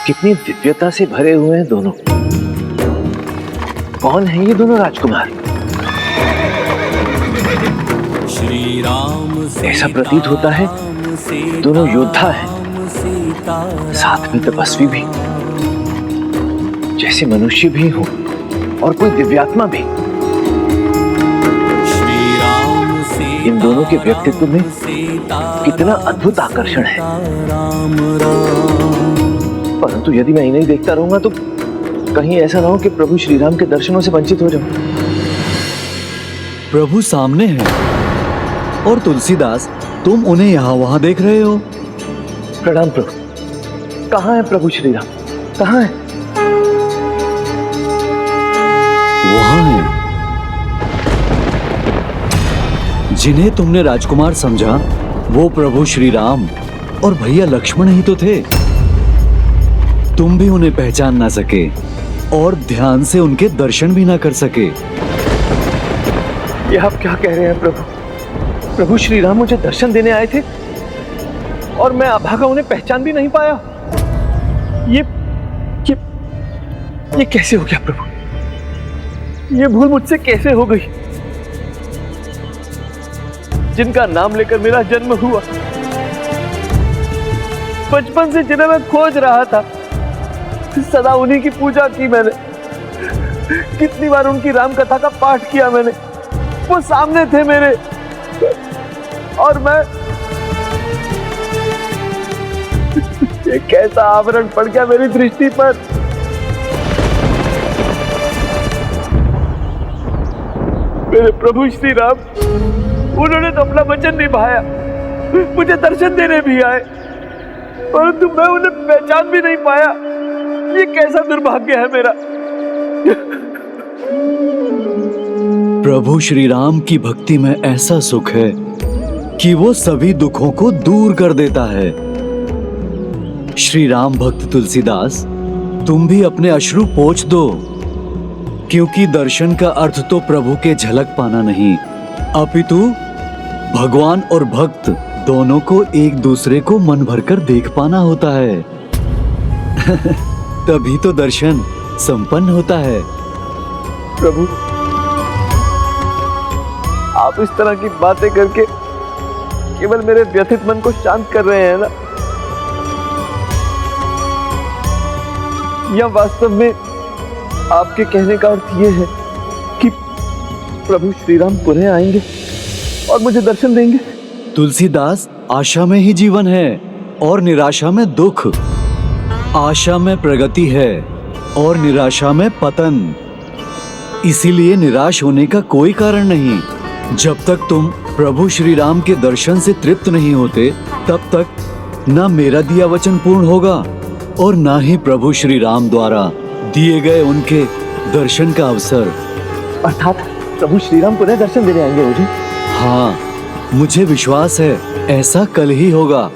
कितनी दिव्यता से भरे हुए हैं दोनों। कौन है ये दोनों राजकुमार? ऐसा प्रतीत होता है दोनों योद्धा हैं, साथ में तपस्वी भी, जैसे मनुष्य भी हो और कोई दिव्यात्मा भी। इन दोनों के व्यक्तित्व में कितना अद्भुत आकर्षण है। परंतु यदि मैं इन्हें देखता रहूंगा तो कहीं ऐसा ना हो कि प्रभु श्री राम के दर्शनों से वंचित हो जाऊं। प्रभु सामने हैं और तुलसीदास तुम उन्हें यहाँ वहां देख रहे हो। प्रणाम प्रभु। कहाँ है प्रभु श्री राम? कहाँ है? वहां है। जिन्हें तुमने राजकुमार समझा वो प्रभु श्री राम और भैया लक्ष्मण ही तो थे। तुम भी उन्हें पहचान ना सके और ध्यान से उनके दर्शन भी ना कर सके। ये आप क्या कह रहे हैं प्रभु? प्रभु श्री राम मुझे दर्शन देने आए थे और मैं अभागा उन्हें पहचान भी नहीं पाया। ये कैसे हो गया प्रभु? ये भूल मुझसे कैसे हो गई? जिनका नाम लेकर मेरा जन्म हुआ, बचपन से जिन्हें मैं खोज रहा था, सदा उन्हीं की पूजा की मैंने। कितनी बार उनकी राम कथा का पाठ किया मैंने। वो सामने थे मेरे और मैं ये कैसा आवरण पड़ गया मेरी दृष्टि पर। मेरे प्रभु श्री राम, उन्होंने तो अपना वचन निभाया, मुझे दर्शन देने भी आए, परंतु मैं उन्हें पहचान भी नहीं पाया। ये कैसा दुर्भाग्य है मेरा। प्रभु श्री राम की भक्ति में ऐसा सुख है कि वो सभी दुखों को दूर कर देता है। श्री राम भक्त तुलसीदास, तुम भी अपने अश्रु पोंछ दो, क्योंकि दर्शन का अर्थ तो प्रभु के झलक पाना नहीं, अपितु भगवान और भक्त दोनों को एक दूसरे को मन भरकर देख पाना होता है। तभी तो दर्शन संपन्न होता है। प्रभु, आप इस तरह की बातें करके केवल मेरे व्यथित मन को शांत कर रहे हैं ना, या वास्तव में आपके कहने का अर्थ ये है कि प्रभु श्री राम पुनः आएंगे और मुझे दर्शन देंगे? तुलसीदास, आशा में ही जीवन है और निराशा में दुख। आशा में प्रगति है और निराशा में पतन। इसीलिए निराश होने का कोई कारण नहीं। जब तक तुम प्रभु श्री राम के दर्शन से तृप्त नहीं होते, तब तक ना मेरा दिया वचन पूर्ण होगा और ना ही प्रभु श्री राम द्वारा दिए गए उनके दर्शन का अवसर। अर्थात प्रभु श्री राम पुनः दर्शन देने आएंगे मुझे? हाँ, मुझे विश्वास है ऐसा कल ही होगा।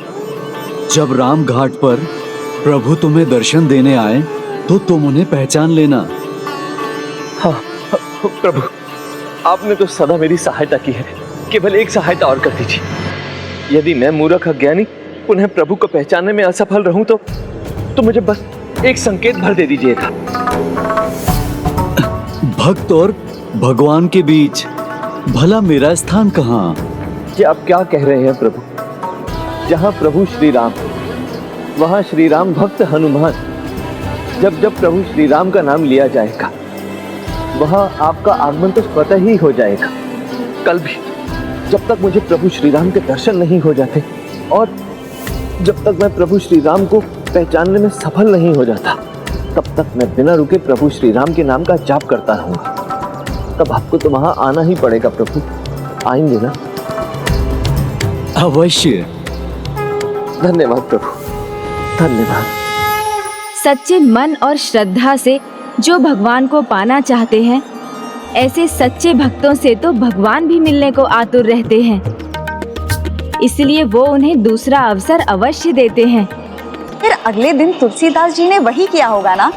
जब राम घाट पर प्रभु तुम्हें दर्शन देने आए तो तुम उन्हें पहचान लेना। हाँ प्रभु, आपने तो सदा मेरी सहायता की है, केवल एक सहायता और कर दीजिए। यदि मैं मूर्ख अज्ञानी पुनः प्रभु को पहचानने में असफल रहूं तो मुझे बस एक संकेत भर दे दीजिएगा। भक्त और भगवान के बीच भला मेरा स्थान कहाँ? ये आप क्या कह रहे हैं प्रभु? जहाँ प्रभु श्री राम, वहाँ श्री राम भक्त हनुमान। जब जब प्रभु श्री राम का नाम लिया जाएगा, वहाँ आपका आगमन तो स्वतः ही हो जाएगा। कल भी जब तक मुझे प्रभु श्री राम के दर्शन नहीं हो जाते और जब तक मैं प्रभु श्री राम को पहचानने में सफल नहीं हो जाता, तब तक मैं बिना रुके प्रभु श्री राम के नाम का जाप करता रहूंगा। तब आपको तो वहां आना ही पड़ेगा प्रभु। आएंगे ना? अवश्य। धन्यवाद प्रभु, धन्यवाद। सच्चे मन और श्रद्धा से जो भगवान को पाना चाहते हैं, ऐसे सच्चे भक्तों से तो भगवान भी मिलने को आतुर रहते हैं। इसलिए वो उन्हें दूसरा अवसर अवश्य देते हैं। फिर अगले दिन तुलसीदास जी ने वही किया होगा ना,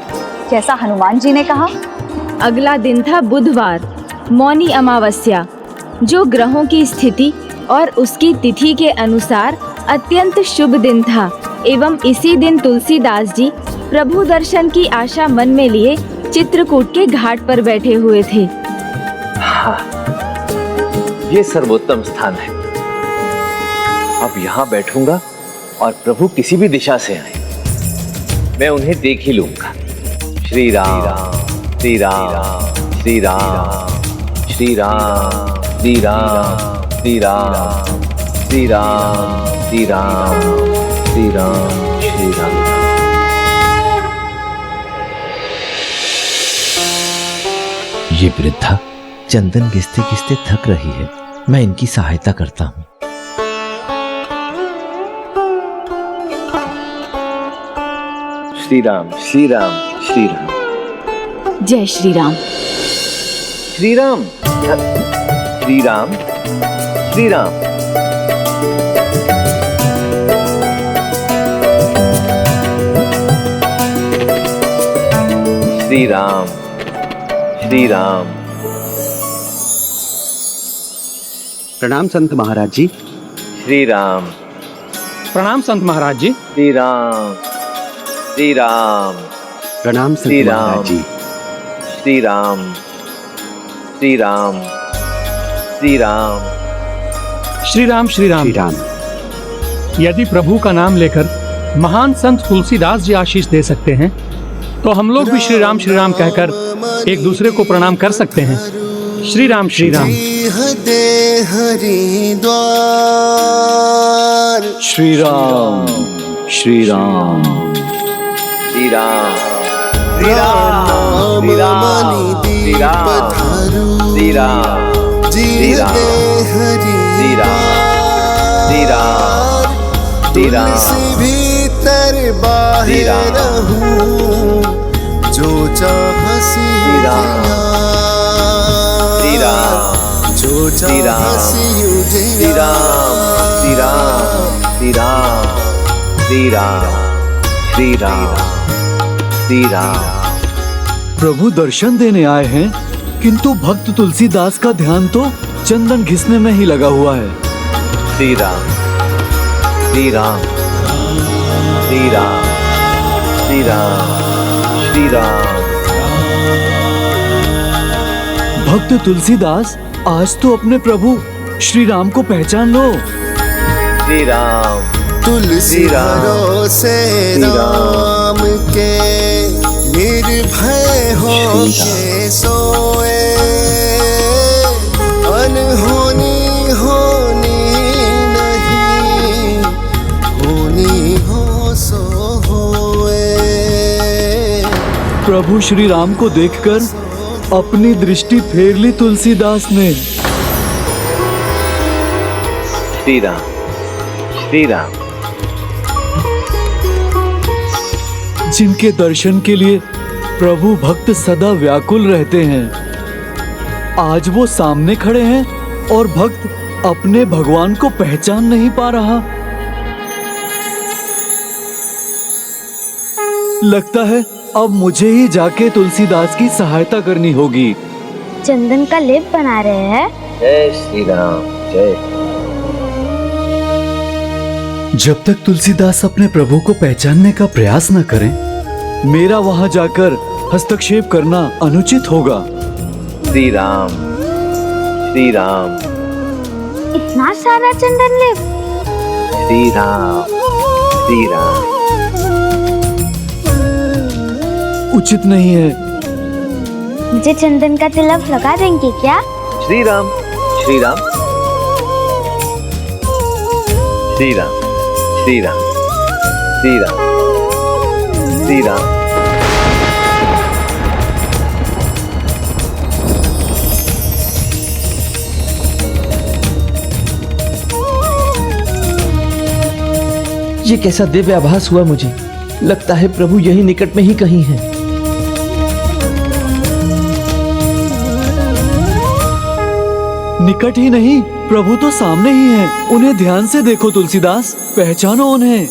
जैसा हनुमान जी ने कहा। अगला दिन था बुधवार, मौनी अमावस्या, जो ग्रहों की स्थिति और उसकी तिथि के अनुसार अत्यंत शुभ दिन था। एवं इसी दिन तुलसीदास जी प्रभु दर्शन की आशा मन में लिए चित्रकूट के घाट पर बैठे हुए थे। हाँ, ये सर्वोत्तम स्थान है। अब यहाँ बैठूंगा और प्रभु किसी भी दिशा से आए, मैं उन्हें देख ही लूंगा। श्री राम श्री राम श्री राम श्री राम श्री राम श्री राम श्री राम श्री राम श्री राम श्री राम। ये वृद्धा चंदन घिसते घिसते थक रही है, मैं इनकी सहायता करता हूँ। श्री राम श्री राम श्री राम। जय श्री राम। श्री राम श्री राम श्री राम। श्री राम श्री राम। प्रणाम संत महाराज जी। श्री राम। प्रणाम संत महाराज जी। श्री राम श्री राम। प्रणाम श्री संत राम। महाराज जी। श्री राम श्री राम श्री राम। श्री राम श्री राम। श्री राम। यदि प्रभु का नाम लेकर महान संत तुलसीदास जी आशीष दे सकते हैं, तो हम लोग भी श्री राम कहकर एक दूसरे को प्रणाम कर सकते हैं। श्री राम श्री राम। श्री राम श्री राम श्री राम श्री राम श्री राम श्री राम श्री राम श्री राम श्री राम श्री राम श्री राम भीतर बाहर रहूं, जो चाह श्री राम श्री राम जो श्री राम श्री राम श्री राम श्री राम श्री राम श्री राम श्री राम। प्रभु दर्शन देने आए हैं, किंतु भक्त तुलसीदास का ध्यान तो चंदन घिसने में ही लगा हुआ है। श्री राम श्री राम श्री राम श्री राम श्री राम। भक्त तुलसीदास, आज तो अपने प्रभु श्री राम को पहचान लो। श्री राम तुलसी राम, भरोसे श्री राम, राम के निर्भय हो के सोए, अनहोनी होनी नहीं, होनी हो सो होए। प्रभु श्री राम को देखकर अपनी दृष्टि फेर ली तुलसीदास ने। श्री राम श्री राम। जिनके दर्शन के लिए प्रभु भक्त सदा व्याकुल रहते हैं, आज वो सामने खड़े हैं और भक्त अपने भगवान को पहचान नहीं पा रहा। लगता है अब मुझे ही जाके तुलसीदास की सहायता करनी होगी। चंदन का लेप बना रहे हैं। जय श्री राम जय। जब तक तुलसीदास अपने प्रभु को पहचानने का प्रयास न करें, मेरा वहां जाकर हस्तक्षेप करना अनुचित होगा। श्री राम श्री राम इतना सारा चंदन लेप। श्री राम श्री राम। उचित नहीं है। मुझे चंदन का तिलक लगा देंगे क्या? श्री राम श्री राम श्री राम श्री राम श्री राम श्री राम। ये कैसा दिव्य आभास हुआ मुझे। लगता है प्रभु यही निकट में ही कहीं हैं। निकट ही नहीं, प्रभु तो सामने ही हैं। उन्हें ध्यान से देखो तुलसीदास, पहचानो उन्हें।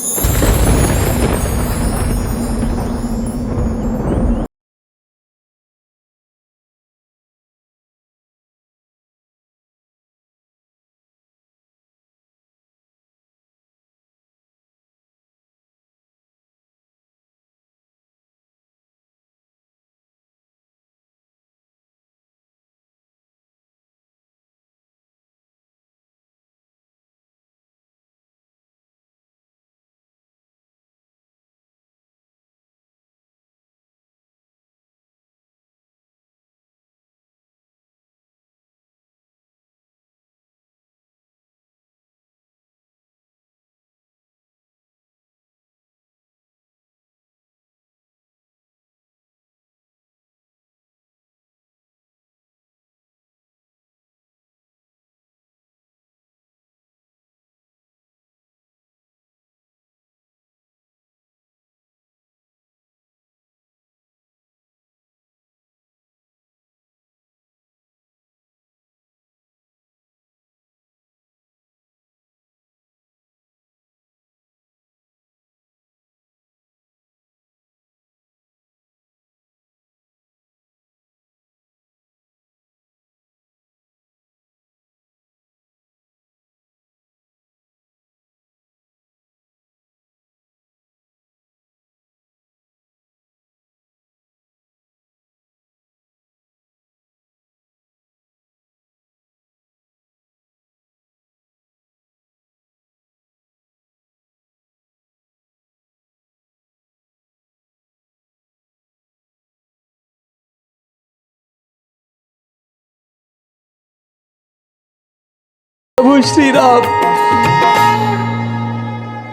प्रभु श्री राम,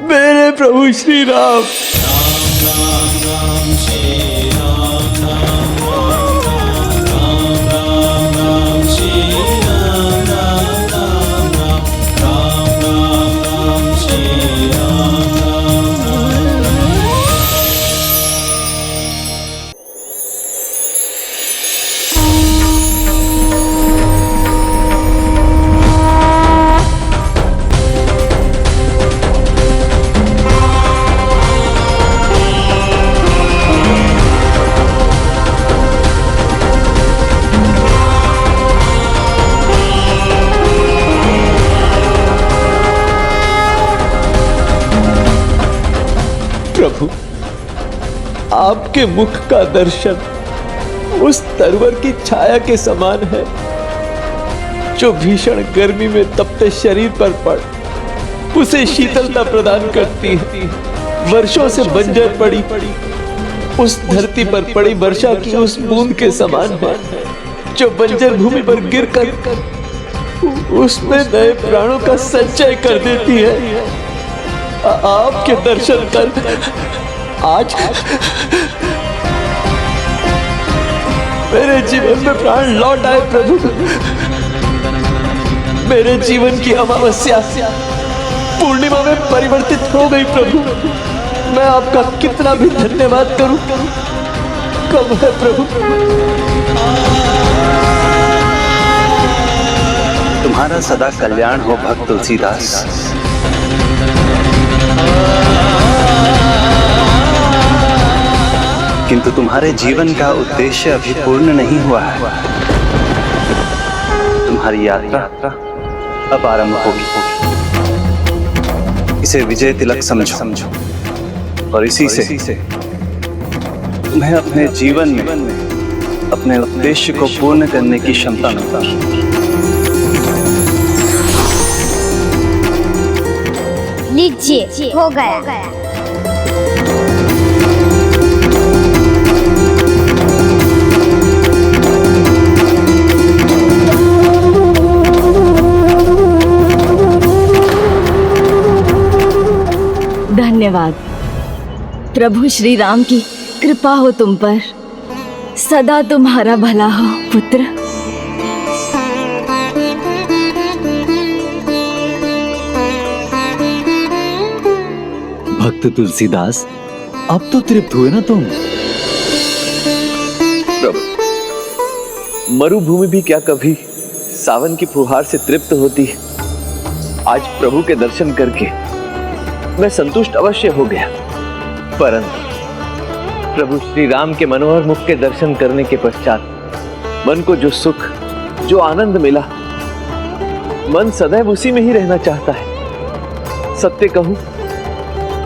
मेरे प्रभु श्री राम। प्रभु, आपके मुख का दर्शन उस तरवर की छाया के समान है जो भीषण गर्मी में तपते शरीर पर पड़ उसे शीतलता प्रदान करती है। वर्षों से बंजर पड़ी उस धरती पर पड़ी वर्षा की उस बूंद के समान है जो बंजर भूमि पर गिरकर उसमें नए प्राणों का संचय कर देती है। आपके दर्शन कर आज मेरे जीवन में प्राण लौट आए प्रभु। मेरे जीवन की अमावस्या पूर्णिमा में परिवर्तित हो गई प्रभु। मैं आपका कितना भी धन्यवाद करूं कम है प्रभु। तुम्हारा सदा कल्याण हो भक्त तुलसीदास। किंतु तुम्हारे जीवन का उद्देश्य अभी पूर्ण नहीं हुआ है। तुम्हारी यात्रा अब आरंभ होगी। इसे विजय तिलक समझो और इसी से तुम्हें अपने जीवन में अपने उद्देश्य को पूर्ण करने की क्षमता मिलती है। लीजिए, हो गया। धन्यवाद प्रभु श्री राम की कृपा हो तुम पर। सदा तुम्हारा भला हो पुत्र। भक्त तुलसीदास, अब तो तृप्त हुए ना तुम? प्रभु, मरुभूमि भी क्या कभी सावन की फुहार से तृप्त होती है? आज प्रभु के दर्शन करके मैं संतुष्ट अवश्य हो गया, परंतु प्रभु श्री राम के मनोहर मुख के दर्शन करने के पश्चात मन को जो सुख, जो आनंद मिला, मन सदैव उसी में ही रहना चाहता है। सत्य कहूं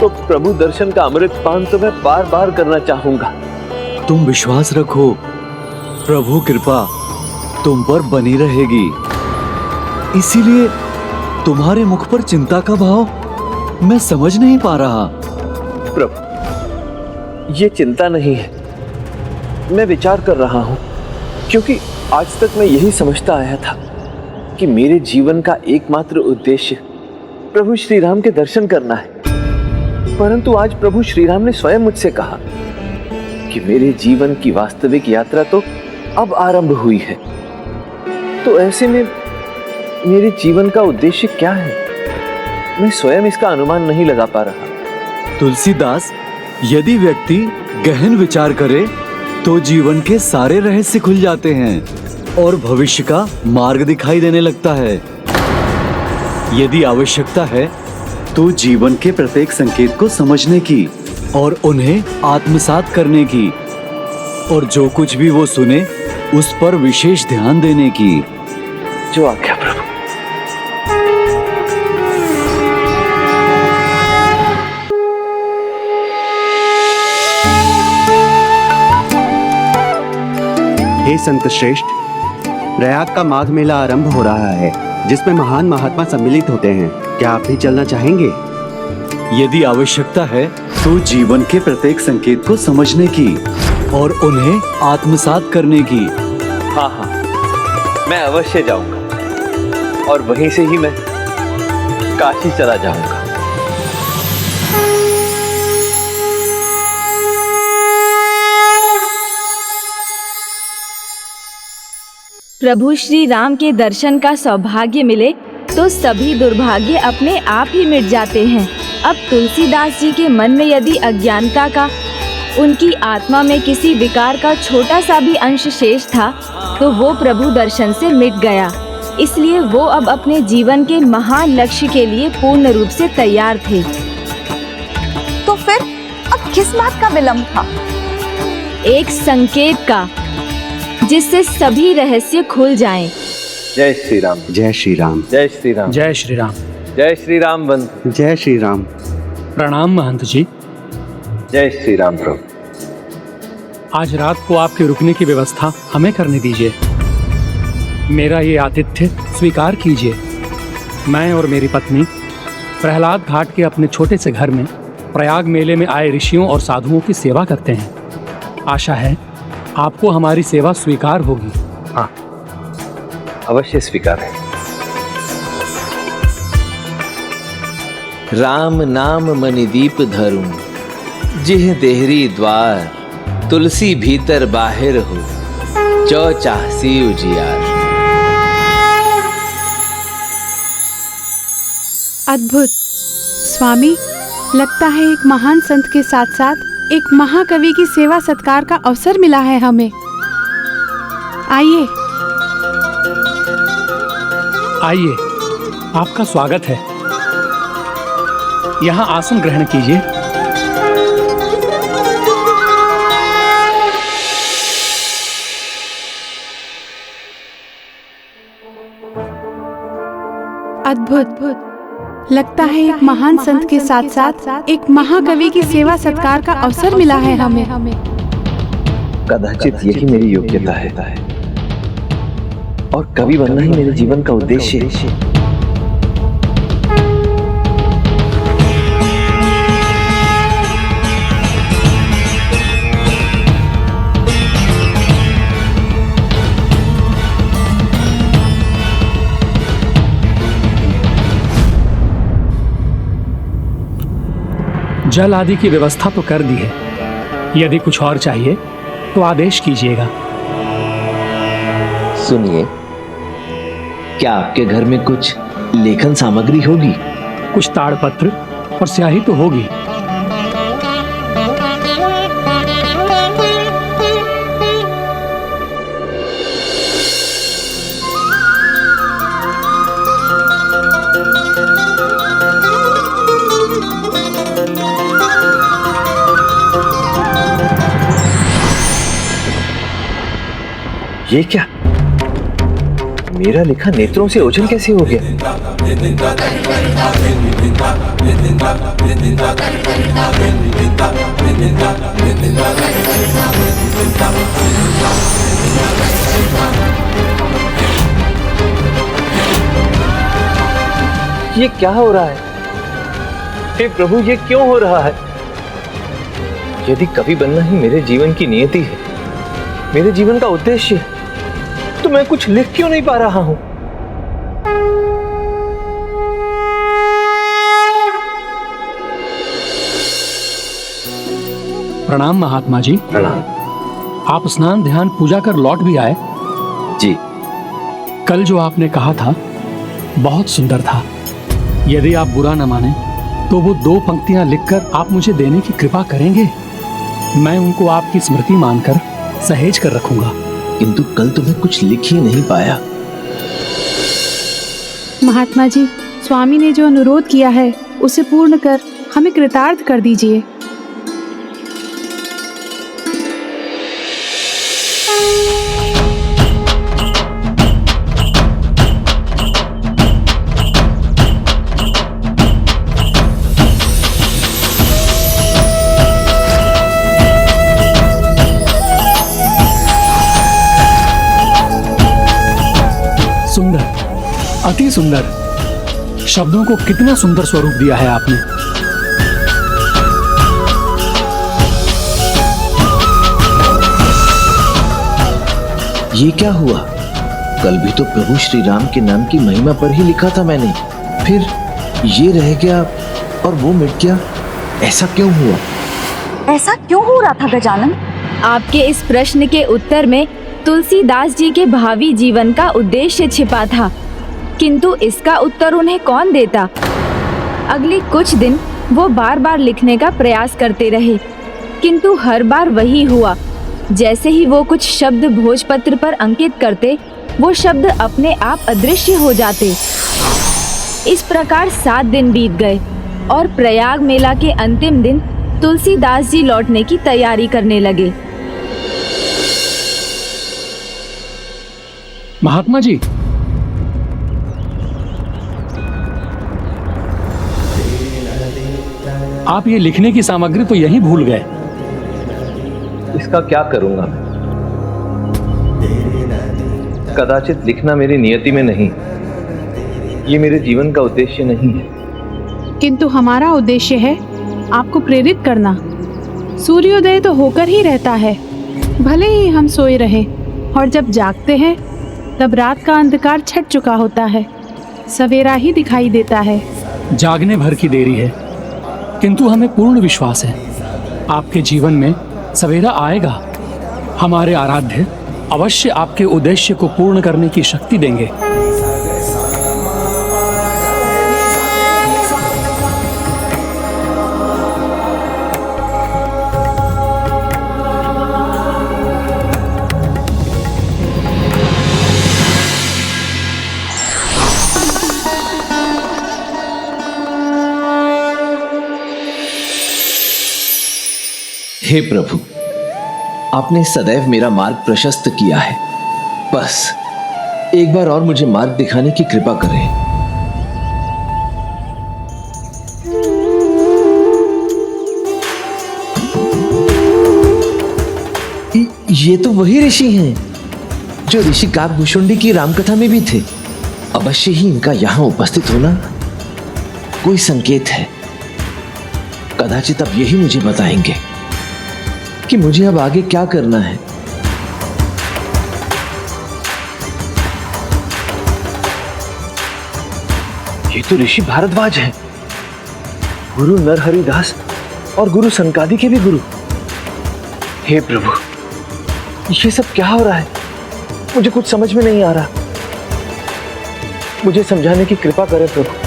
तो प्रभु दर्शन का अमृत पान तो मैं बार बार करना चाहूंगा। तुम विश्वास रखो, प्रभु कृपा तुम पर बनी रहेगी। इसीलिए तुम्हारे मुख पर चिंता का भाव मैं समझ नहीं पा रहा। प्रभु, ये चिंता नहीं है, मैं विचार कर रहा हूं, क्योंकि आज तक मैं यही समझता आया था कि मेरे जीवन का एकमात्र उद्देश्य प्रभु श्री राम के दर्शन करना है। परंतु आज प्रभु श्री राम ने स्वयं मुझसे कहा कि मेरे जीवन की वास्तविक यात्रा तो अब आरंभ हुई है। तो ऐसे में मेरे जीवन का उद्देश्य क्या है? मैं स्वयं इसका अनुमान नहीं लगा पा रहा। तुलसीदास, यदि व्यक्ति गहन विचार करे तो जीवन के सारे रहस्य खुल जाते हैं और भविष्य का मार्ग दिखाई देने लगता है। यदि आवश्यकता है तो जीवन के प्रत्येक संकेत को समझने की और उन्हें आत्मसात करने की, और जो कुछ भी वो सुने उस पर विशेष ध्यान देने की। जो आज्ञा प्रभु। हे संत श्रेष्ठ, प्रयाग का माघ मेला आरंभ हो रहा है, जिसमें महान महात्मा सम्मिलित होते हैं। क्या आप भी चलना चाहेंगे? यदि आवश्यकता है तो जीवन के प्रत्येक संकेत को समझने की और उन्हें आत्मसात करने की। हाँ, मैं अवश्य जाऊंगा और वहीं से ही मैं काशी चला जाऊंगा। प्रभु श्री राम के दर्शन का सौभाग्य मिले तो सभी दुर्भाग्य अपने आप ही मिट जाते हैं। अब तुलसीदास जी के मन में यदि अज्ञानता का, उनकी आत्मा में किसी विकार का छोटा सा भी अंश शेष था तो वो प्रभु दर्शन से मिट गया। इसलिए वो अब अपने जीवन के महान लक्ष्य के लिए पूर्ण रूप से तैयार थे। तो फिर अब किस बात का विलंब था? एक संकेत का, जिससे सभी रहस्य खुल जाएं। जय श्री राम। जय श्री राम। जय श्री राम। जय श्री राम। जय श्री राम बंधु। जय श्री राम। प्रणाम महंत जी। जय श्री राम प्रभु। आज रात को आपके रुकने की व्यवस्था हमें करने दीजिए। मेरा ये आतिथ्य स्वीकार कीजिए। मैं और मेरी पत्नी प्रहलाद घाट के अपने छोटे से घर में प्रयाग मेले में आए ऋषियों और साधुओं की सेवा करते हैं। आशा है आपको हमारी सेवा स्वीकार होगी। हाँ, अवश्य स्वीकार है। राम नाम मणिदीप धरूं, जिह देहरी द्वार, तुलसी भीतर बाहिर हो, जो चाहसी उजियार। अद्भुत स्वामी, लगता है एक महान संत के साथ साथ एक महाकवि की सेवा सत्कार का अवसर मिला है हमें। आइए आइए, आपका स्वागत है। यहाँ आसन ग्रहण कीजिए। अद्भुत, लगता है एक महान संत के साथ साथ एक महाकवि की सेवा सत्कार का अवसर मिला है हमें। कदाचित यही मेरी योग्यता है और कवि बनना ही मेरे जीवन का उद्देश्य है। जल आदि की व्यवस्था तो कर दी है। यदि कुछ और चाहिए तो आदेश कीजिएगा। सुनिए, क्या आपके घर में कुछ लेखन सामग्री होगी? कुछ ताड़पत्र और स्याही तो होगी। ये क्या? मेरा लिखा नेत्रों से ओझल कैसे हो गया? ये क्या हो रहा है? हे प्रभु, ये क्यों हो रहा है? यदि कवि बनना ही मेरे जीवन की नियति है, मेरे जीवन का उद्देश्य है, तो मैं कुछ लिख क्यों नहीं पा रहा हूं? प्रणाम महात्मा जी। प्रणाम। आप स्नान ध्यान पूजा कर लौट भी आए? जी। कल जो आपने कहा था बहुत सुंदर था। यदि आप बुरा न माने तो वो 2 पंक्तियां लिखकर आप मुझे देने की कृपा करेंगे? मैं उनको आपकी स्मृति मानकर सहेज कर रखूंगा। किंतु कल तो मैं कुछ लिख ही नहीं पाया। महात्मा जी, स्वामी ने जो अनुरोध किया है उसे पूर्ण कर हमें कृतार्थ कर दीजिए। सुंदर, अति सुंदर। शब्दों को कितना सुंदर स्वरूप दिया है आपने। ये क्या हुआ? कल भी तो प्रभु श्री राम के नाम की महिमा पर ही लिखा था मैंने। फिर ये रह गया और वो मिट गया, ऐसा क्यों हुआ? ऐसा क्यों हो रहा था गजानन? आपके इस प्रश्न के उत्तर में तुलसीदास जी के भावी जीवन का उद्देश्य छिपा था, किंतु इसका उत्तर उन्हें कौन देता। अगले कुछ दिन वो बार बार लिखने का प्रयास करते रहे, किंतु हर बार वही हुआ। जैसे ही वो कुछ शब्द भोजपत्र पर अंकित करते, वो शब्द अपने आप अदृश्य हो जाते। इस प्रकार 7 दिन बीत गए और प्रयाग मेला के अंतिम दिन तुलसीदास जी लौटने की तैयारी करने लगे। महात्मा जी, आप ये लिखने की सामग्री तो यहीं भूल गए। इसका क्या करूंगा मैं? कदाचित लिखना मेरी नियति में नहीं, ये मेरे जीवन का उद्देश्य नहीं है। किंतु हमारा उद्देश्य है आपको प्रेरित करना। सूर्योदय तो होकर ही रहता है, भले ही हम सोए रहे, और जब जागते हैं तब रात का अंधकार छट चुका होता है, सवेरा ही दिखाई देता है। जागने भर की देरी है, किंतु हमें पूर्ण विश्वास है आपके जीवन में सवेरा आएगा। हमारे आराध्य अवश्य आपके उद्देश्य को पूर्ण करने की शक्ति देंगे। हे प्रभु, आपने सदैव मेरा मार्ग प्रशस्त किया है। बस एक बार और मुझे मार्ग दिखाने की कृपा करें। ये तो वही ऋषि हैं जो ऋषि काकभूषुंडी की रामकथा में भी थे। अवश्य ही इनका यहां उपस्थित होना कोई संकेत है। कदाचित अब यही मुझे बताएंगे कि मुझे अब आगे क्या करना है। ये तो ऋषि भारद्वाज हैं, गुरु नरहरिदास और गुरु संकादि के भी गुरु। हे प्रभु, ये सब क्या हो रहा है? मुझे कुछ समझ में नहीं आ रहा। मुझे समझाने की कृपा करें प्रभु।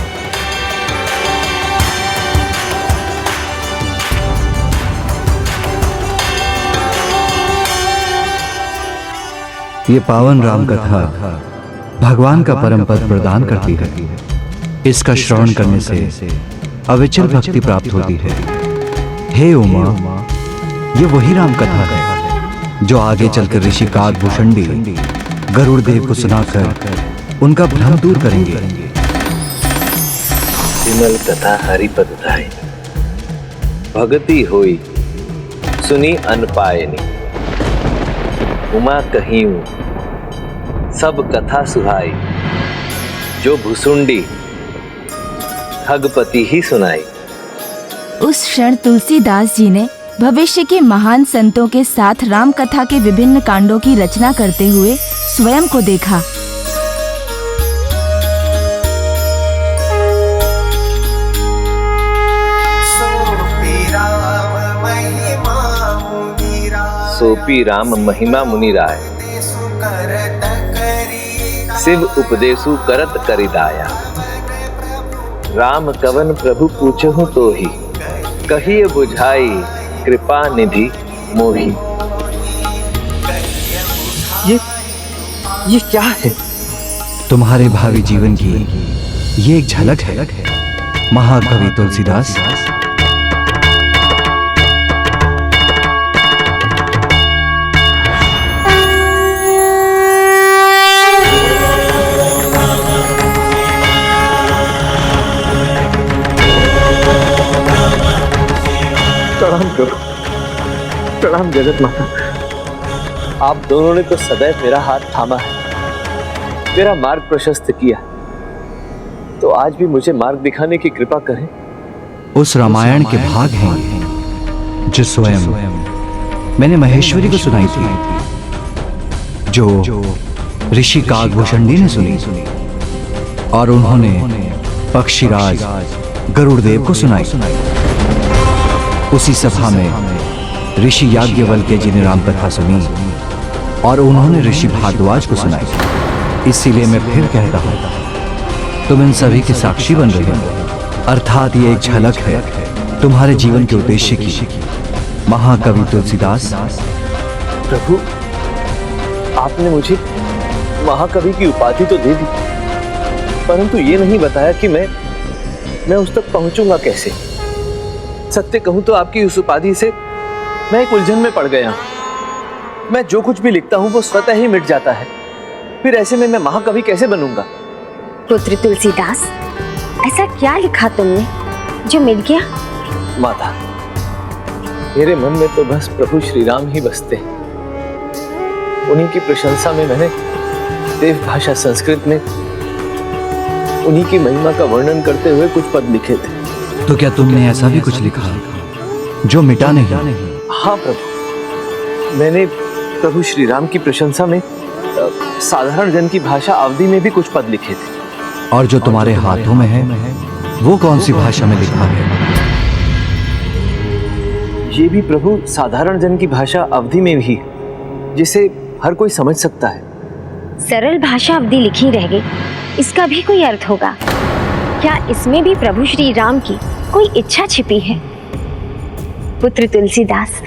ये पावन राम कथा भगवान का परम पद प्रदान करती है। इसका श्रवण करने से अविचल भक्ति प्राप्त होती है। हे उमा, ये वही राम कथा है जो आगे चलकर ऋषि काकभूषुंडी गरुड़ देव को सुनाकर उनका भ्रम दूर करेंगे। विमल कथा हरिपद धाई, भगति होई सुनी अनपायनी। उमा कहियूं सब कथा सुहाई, जो भुसुंडी ठगपति ही सुनाई। उस क्षण तुलसीदास जी ने भविष्य के महान संतों के साथ राम कथा के विभिन्न कांडों की रचना करते हुए स्वयं को देखा। सोपी राम महिमा मुनि राय, शिव उपदेशु करत करिदाया। राम कवन प्रभु पूछहु तो ही, कहिए बुझाई कृपा निधि मोही। ये क्या है? तुम्हारे भावी जीवन की ये एक झलक है महाकवि तुलसीदास। प्रणाम करो, प्रणाम जगत माता। आप दोनों ने तो सदैव मेरा हाथ थामा है, मेरा मार्ग प्रशस्त किया, तो आज भी मुझे मार्ग दिखाने की कृपा करें। उस रामायण के भाग हैं जो स्वयं मैंने महेश्वरी को सुनाई थी, जो ऋषि काकभूषुंडी ने सुनी, और उन्होंने पक्षीराज गरुड़देव को सुनाई। उसी सभा में ऋषि याज्ञवल्क्य जी ने राम कथा सुनी और उन्होंने ऋषि भारद्वाज को सुनाई। इसीलिए मैं फिर कहता हूं, तुम इन सभी के साक्षी बन रहे हो। अर्थात ये एक झलक है तुम्हारे जीवन के उद्देश्य की। महाकवि तुलसीदास। प्रभु, आपने मुझे महाकवि की उपाधि तो दे दी, परंतु ये नहीं बताया कि मैं उस तक पहुंचूंगा कैसे। सत्य कहूं तो आपकी उस उपाधि से मैं एक उलझन में पड़ गया हूं। मैं जो कुछ भी लिखता हूं वो स्वतः ही मिट जाता है। फिर ऐसे में मैं महाकवि कैसे बनूंगा? पुत्र तुलसीदास, ऐसा क्या लिखा तुमने जो मिट गया? माता, मेरे मन में तो बस प्रभु श्री राम ही बसते हैं। उन्हीं की प्रशंसा में मैंने देव भाषा संस्कृत में उन्हीं की महिमा का वर्णन करते हुए कुछ पद लिखे थे। तो क्या तुमने ऐसा भी कुछ लिखा जो मिटा नहीं? हाँ प्रभु, मैंने प्रभु श्री राम की प्रशंसा में साधारण जन की भाषा अवधि में भी कुछ पद लिखे थे। और जो तुम्हारे हाथों में है वो कौन सी भाषा में लिखा है? ये भी प्रभु साधारण जन की भाषा अवधि में भी, जिसे हर कोई समझ सकता है। सरल भाषा अवधि लिखी रह गई, इसका भी कोई अर्थ होगा क्या? इसमें भी प्रभु श्री राम की कोई इच्छा छिपी है? पुत्र तुलसीदास,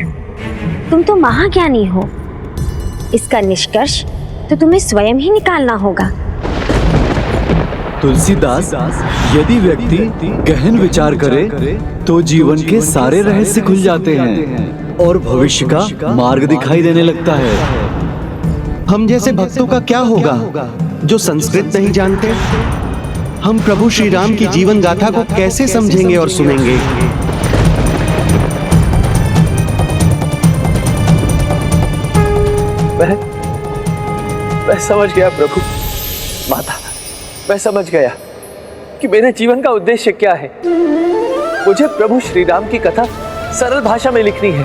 तुम तो महाज्ञानी हो। इसका निष्कर्ष तो तुम्हें स्वयं ही निकालना होगा। तुलसीदास, यदि व्यक्ति गहन विचार करे तो जीवन के सारे रहस्य खुल जाते हैं और भविष्य का मार्ग दिखाई देने लगता है। हम जैसे भक्तों का क्या होगा जो संस्कृत नहीं जानते? हम प्रभु श्री राम की जीवन गाथा को कैसे समझेंगे और सुनेंगे? मैं समझ गया प्रभु। माता, मैं समझ गया कि मेरे जीवन का उद्देश्य क्या है। मुझे प्रभु श्री राम की कथा सरल भाषा में लिखनी है,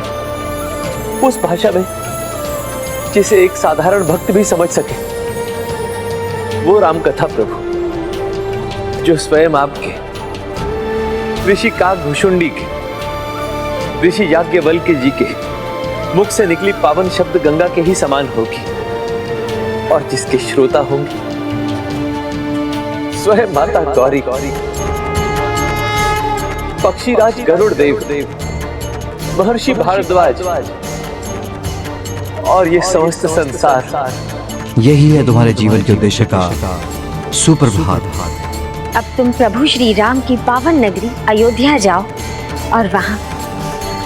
उस भाषा में जिसे एक साधारण भक्त भी समझ सके। वो राम कथा प्रभु जो स्वयं आपके ऋषि काकभूषुंडी के, ऋषि याज्ञवल्क्य जी के मुख से निकली पावन शब्द गंगा के ही समान होगी और जिसके श्रोता होंगे स्वयं माता गौरी, पक्षीराज गरुड़देव, महर्षि भारद्वाज और ये समस्त संसार। यही है तुम्हारे जीवन के उद्देश्य का सुप्रभात। अब तुम प्रभु श्री राम की पावन नगरी अयोध्या जाओ और वहाँ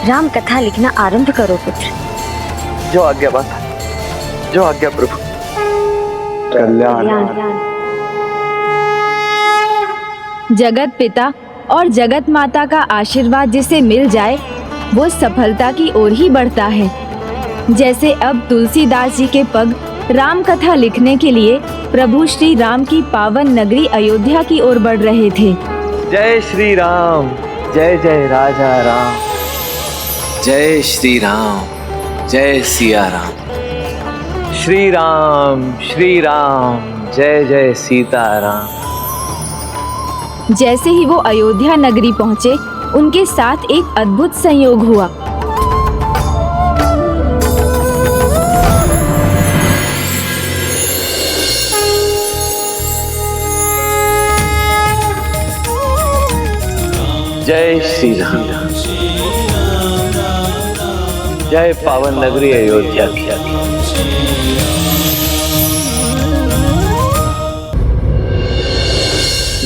राम कथा लिखना आरंभ करो पुत्र। जो आज्ञा माता, जो आज्ञा प्रभु। कल्याण। जगत पिता और जगत माता का आशीर्वाद जिसे मिल जाए वो सफलता की ओर ही बढ़ता है। जैसे अब तुलसीदास जी के पग राम कथा लिखने के लिए प्रभु श्री राम की पावन नगरी अयोध्या की ओर बढ़ रहे थे। जय श्री राम, जय जय राजा राम। जय श्री राम, जय सिया राम। श्री राम, जय जय सीताराम। जैसे ही वो अयोध्या नगरी पहुंचे, उनके साथ एक अद्भुत संयोग हुआ। जय श्री राम, जय पावन नगरी अयोध्या की।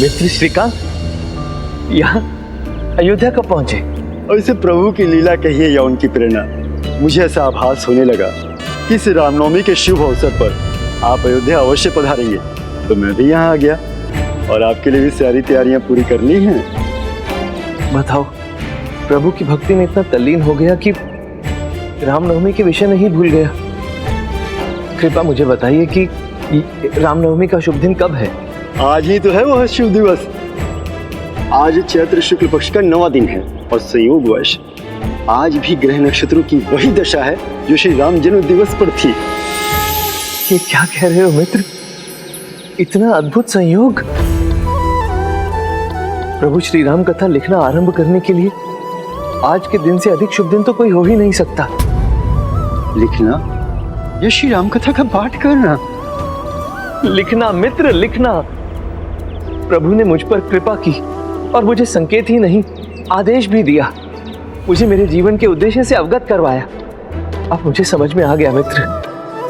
मित्र श्रीकांत, यहाँ अयोध्या कब पहुंचे? ऐसे प्रभु की लीला कहिए या उनकी प्रेरणा, मुझे ऐसा आभास होने लगा कि इस रामनवमी के शुभ अवसर पर आप अयोध्या अवश्य पधारेंगे, तो मैं भी यहाँ आ गया और आपके लिए भी सारी तैयारियां पूरी करनी हैं। बताओ, प्रभु की भक्ति में इतना तल्लीन हो गया कि रामनवमी के विषय में ही भूल गया। कृपया मुझे बताइए कि रामनवमी का शुभ दिन कब है? आज ही तो है वह शुभ दिवस। आज चैत्र शुक्ल पक्ष का 9वां दिन है और संयोगवश आज भी ग्रह नक्षत्रों की वही दशा है जो श्री राम जन्म दिवस पर थी। ये क्या कह रहे हो मित्र? इतना अद्भुत संयोग? प्रभु श्री राम कथा लिखना आरंभ करने के लिए आज के दिन से अधिक शुभ दिन तो कोई हो ही नहीं सकता। लिखना या श्री राम कथा का पाठ करना? लिखना मित्र, लिखना। प्रभु ने मुझ पर कृपा की और मुझे संकेत ही नहीं आदेश भी दिया, मुझे मेरे जीवन के उद्देश्य से अवगत करवाया। अब मुझे समझ में आ गया मित्र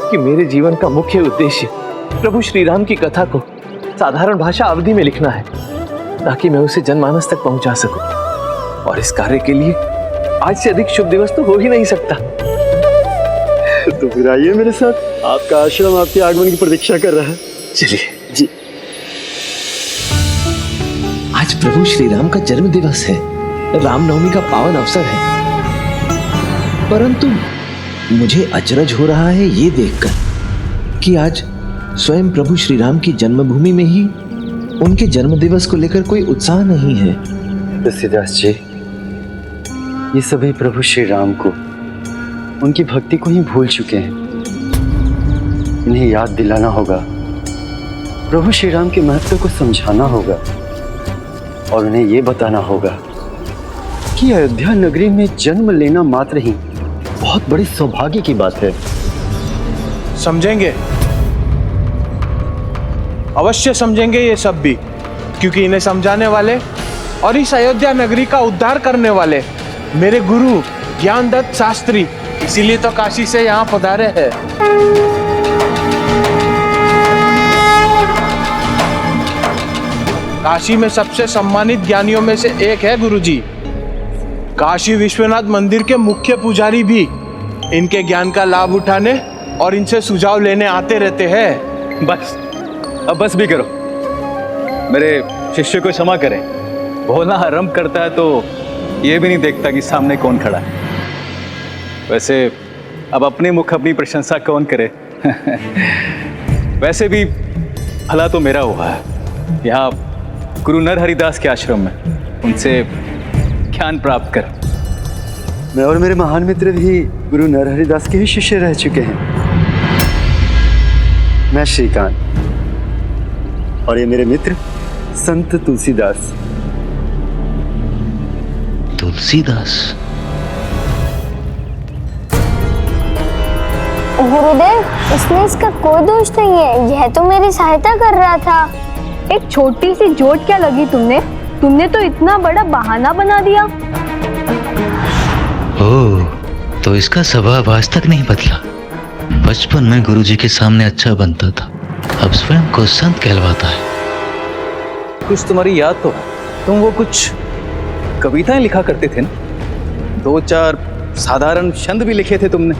कि मेरे जीवन का मुख्य उद्देश्य प्रभु श्री राम की कथा को साधारण भाषा अवधि में लिखना है, ताकि मैं उसे जनमानस तक पहुंचा सकूं। और इस कार्य के लिए आज से अधिक शुभ दिवस तो हो ही नहीं सकता। तो फिर आइए मेरे साथ, आपका आश्रम आपके आगमन की प्रतीक्षा कर रहा है। चलिए जी। आज प्रभु श्री राम का जन्म दिवस है, रामनवमी का पावन अवसर है, परंतु मुझे अचरज हो रहा है ये देखकर कि आज स्वयं प्रभु श्री राम की जन्मभूमि में ही उनके जन्म दिवस को लेकर कोई उत्साह नहीं है। तुलसीदास जी, ये सभी प्रभु श्री राम को, उनकी भक्ति को ही भूल चुके हैं। इन्हें याद दिलाना होगा, प्रभु श्री राम के महत्व को समझाना होगा और उन्हें ये बताना होगा कि अयोध्या नगरी में जन्म लेना मात्र ही बहुत बड़ी सौभाग्य की बात है। समझेंगे, अवश्य समझेंगे ये सब भी, क्योंकि इन्हें समझाने वाले और इस अयोध्या नगरी का उद्धार करने वाले मेरे गुरु ज्ञानदत्त शास्त्री इसीलिए तो काशी से यहाँ पधारे हैं। काशी में सबसे सम्मानित ज्ञानियों में से एक है गुरुजी। काशी विश्वनाथ मंदिर के मुख्य पुजारी भी इनके ज्ञान का लाभ उठाने और इनसे सुझाव लेने आते रहते हैं। बस, अब बस भी करो, मेरे शिष्य को क्षमा करें। बोलना आरंभ करता है तो ये भी नहीं देखता कि सामने कौन खड़ा है। वैसे अब अपने मुख अपनी प्रशंसा कौन करे। वैसे भी भला तो मेरा हुआ है यहाँ गुरु नर हरिदास के आश्रम में, उनसे ज्ञान प्राप्त कर। मैं और मेरे महान मित्र भी गुरु नर हरिदास के ही शिष्य रह चुके हैं। मैं श्रीकांत और ये मेरे मित्र संत तुलसीदास। तुलसीदास? गुरुदेव, इसमें इसका कोई दोष नहीं है, यह तो मेरी सहायता कर रहा था। एक छोटी सी चोट क्या लगी तुमने तो इतना बड़ा बहाना बना दिया। ओह, तो इसका स्वभाव आज तक नहीं बदला। बचपन में गुरुजी के सामने अच्छा बनता था, अब स्वयं को संत कहलवाता है। कुछ तुम्हारी याद तो है, तुम वो कुछ कविताएं लिखा करते थे ना, 2-4 साधारण छंद भी लिखे थे तुमने।